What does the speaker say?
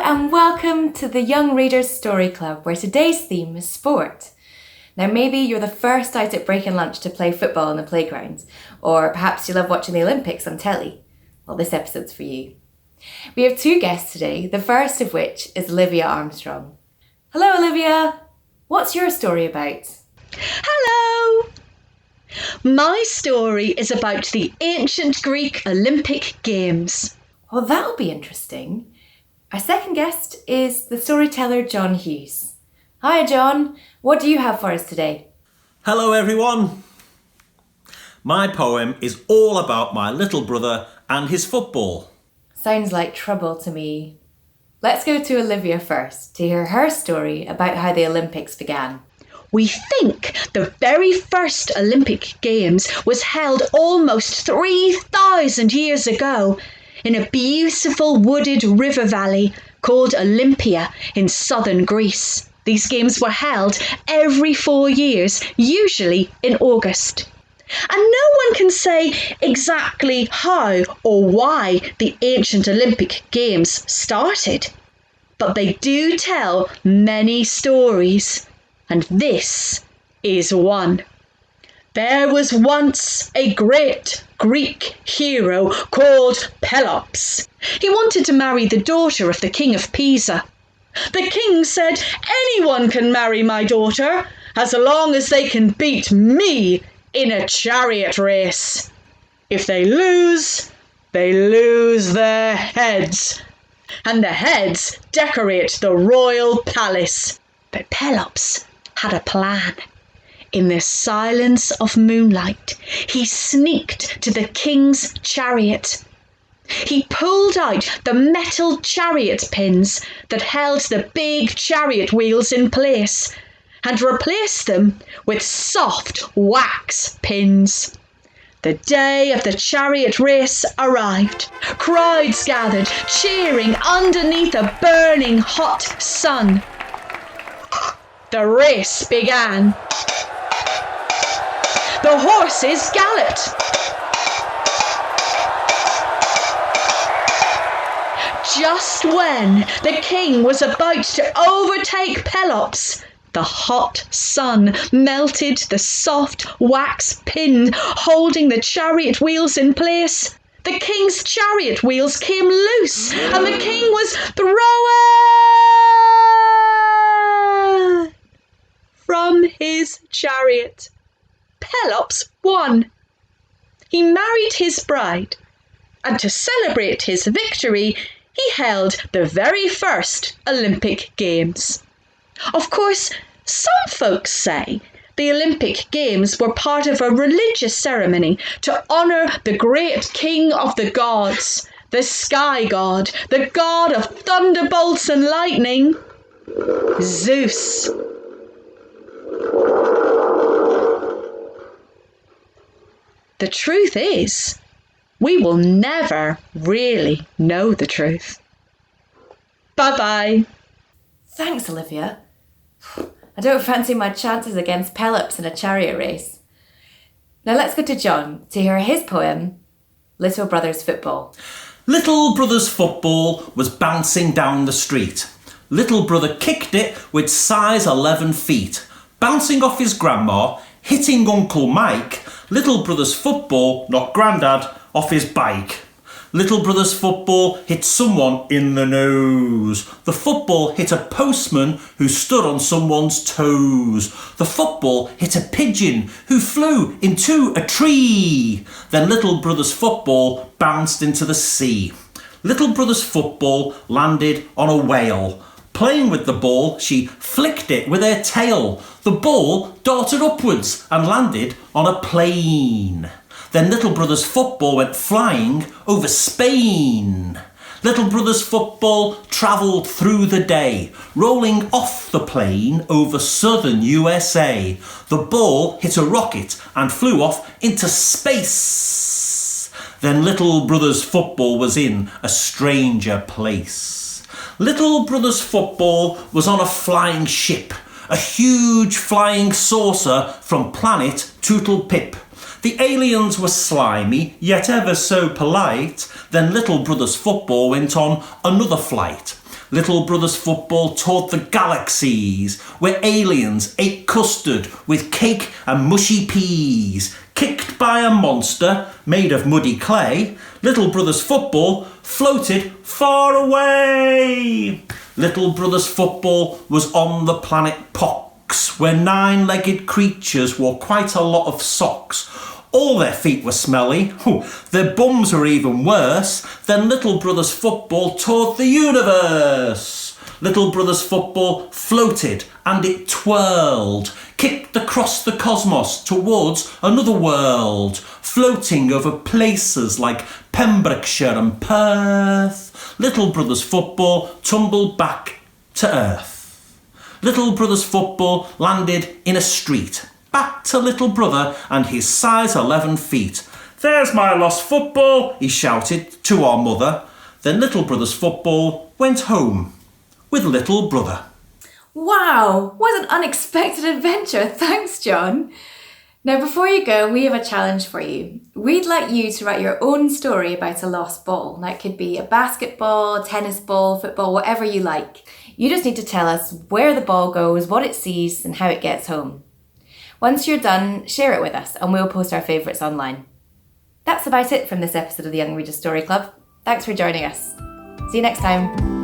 and welcome to the Young Readers Story Club, where today's theme is sport. Now maybe you're the first out at break and lunch to play football on the playground, or perhaps you love watching the Olympics on telly. Well, this episode's for you. We have two guests today, the first of which is Olivia Armstrong. Hello Olivia, what's your story about? Hello! My story is about the ancient Greek Olympic Games. Well, that'll be interesting. Our second guest is the storyteller John Hughes. Hi John, what do you have for us today? Hello everyone. My poem is all about my little brother and his football. Sounds like trouble to me. Let's go to Olivia first to hear her story about how the Olympics began. We think the very first Olympic Games was held almost 3,000 years ago in a beautiful wooded river valley called Olympia in southern Greece. These games were held every 4 years, usually in August. And no one can say exactly how or why the ancient Olympic Games started. But they do tell many stories, and this is one. There was once a great Greek hero called Pelops. He wanted to marry the daughter of the king of Pisa. The king said, "Anyone can marry my daughter as long as they can beat me in a chariot race. If they lose their heads. And the heads decorate the royal palace." But Pelops had a plan. In the silence of moonlight, he sneaked to the king's chariot. He pulled out the metal chariot pins that held the big chariot wheels in place and replaced them with soft wax pins. The day of the chariot race arrived. Crowds gathered, cheering underneath a burning hot sun. The race began. The horses galloped. Just when the king was about to overtake Pelops, the hot sun melted the soft wax pin holding the chariot wheels in place. The king's chariot wheels came loose and the king was thrown from his chariot. Pelops won. He married his bride, and to celebrate his victory, he held the very first Olympic Games. Of course, some folks say the Olympic Games were part of a religious ceremony to honour the great king of the gods, the sky god, the god of thunderbolts and lightning, Zeus. The truth is, we will never really know the truth. Bye-bye. Thanks Olivia. I don't fancy my chances against Pelops in a chariot race. Now let's go to John to hear his poem, Little Brother's Football. Little brother's football was bouncing down the street. Little brother kicked it with size 11 feet. Bouncing off his grandma, hitting Uncle Mike, little brother's football knocked Grandad off his bike. Little brother's football hit someone in the nose. The football hit a postman who stood on someone's toes. The football hit a pigeon who flew into a tree. Then little brother's football bounced into the sea. Little brother's football landed on a whale. Playing with the ball, she flicked it with her tail. The ball darted upwards and landed on a plane. Then little brother's football went flying over Spain. Little brother's football travelled through the day, rolling off the plane over southern USA. The ball hit a rocket and flew off into space. Then little brother's football was in a stranger place. Little brother's football was on a flying ship, a huge flying saucer from planet Tootlepip. The aliens were slimy, yet ever so polite. Then little brother's football went on another flight. Little brother's football toured the galaxies, where aliens ate custard with cake and mushy peas. Kicked by a monster made of muddy clay, little brother's football floated far away. Little brother's football was on the planet Pox, where 9-legged creatures wore quite a lot of socks. All their feet were smelly. Their bums were even worse. Then little brother's football toured the universe. Little brother's football floated and it twirled, kicked across the cosmos towards another world, floating over places like Pembrokeshire and Perth. Little brother's football tumbled back to earth. Little brother's football landed in a street. Back to little brother and his size 11 feet. "There's my lost football," he shouted to our mother. Then little brother's football went home with little brother. Wow, what an unexpected adventure. Thanks, John. Now, before you go, we have a challenge for you. We'd like you to write your own story about a lost ball. That could be a basketball, tennis ball, football, whatever you like. You just need to tell us where the ball goes, what it sees, and how it gets home. Once you're done, share it with us and we'll post our favourites online. That's about it from this episode of the Young Readers Story Club. Thanks for joining us. See you next time.